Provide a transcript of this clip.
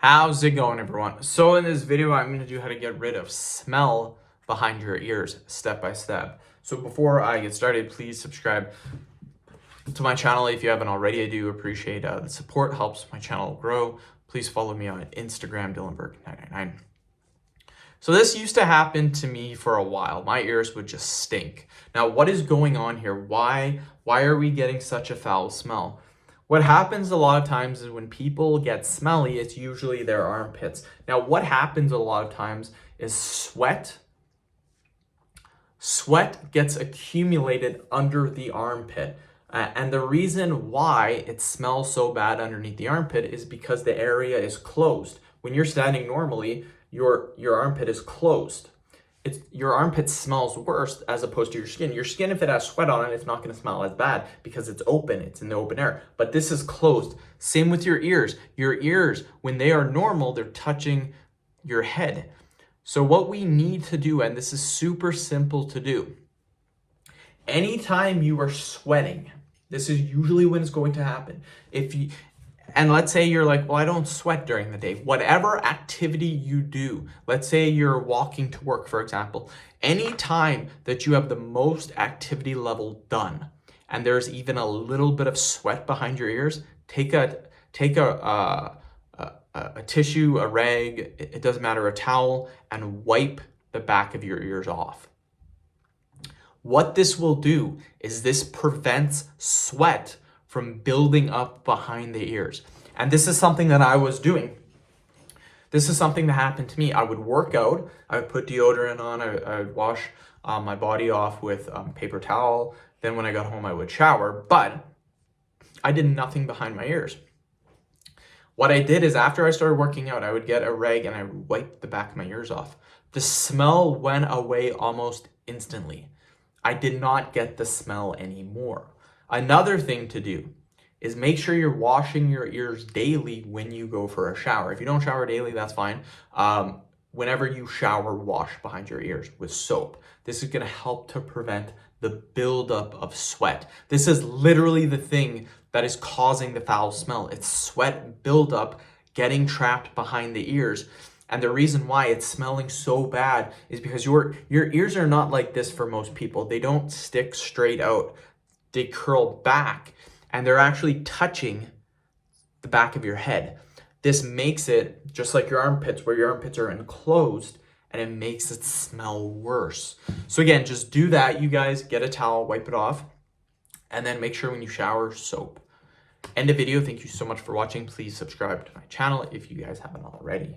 How's it going, everyone? So in this video, I'm going to do how to get rid of smell behind your ears step by step. So before I get started, please subscribe to my channel if you haven't already. I do appreciate the support, helps my channel grow. Please follow me on Instagram, Dylanberg999. So this used to happen to me for a while. My ears would just stink. Now, what is going on here? Why are we getting such a foul smell? What happens a lot of times is when people get smelly, it's usually their armpits. Now, what happens a lot of times is sweat gets accumulated under the armpit. And the reason why it smells so bad underneath the armpit is because the area is closed. When you're standing normally, your armpit is closed. Your armpit smells worse as opposed to your skin. Your skin, if it has sweat on it, it's not going to smell as bad because it's open. It's in the open air. But this is closed. Same with your ears. Your ears, when they are normal, they're touching your head. So what we need to do, and this is super simple to do, anytime you are sweating, this is usually when it's going to happen. And let's say you're like, well, I don't sweat during the day. Whatever activity you do, let's say you're walking to work, for example, any time that you have the most activity level done, and there's even a little bit of sweat behind your ears, take a tissue, a rag, it doesn't matter, a towel, and wipe the back of your ears off. What this will do is this prevents sweat from building up behind the ears. And this is something that I was doing. This is something that happened to me. I would work out, I would put deodorant on, I would wash my body off with paper towel. Then when I got home, I would shower, but I did nothing behind my ears. What I did is after I started working out, I would get a rag and I would wipe the back of my ears off. The smell went away almost instantly. I did not get the smell anymore. Another thing to do is make sure you're washing your ears daily when you go for a shower. If you don't shower daily, that's fine. Whenever you shower, wash behind your ears with soap. This is going to help to prevent the buildup of sweat. This is literally the thing that is causing the foul smell. It's sweat buildup getting trapped behind the ears. And the reason why it's smelling so bad is because your ears are not like this for most people. They don't stick straight out. They curl back and they're actually touching the back of your head. This makes it just like your armpits, where your armpits are enclosed, and it makes it smell worse. So again, just do that. You guys get a towel, wipe it off, and then make sure when you shower, soap. End of video. Thank you so much for watching. Please subscribe to my channel if you guys haven't already.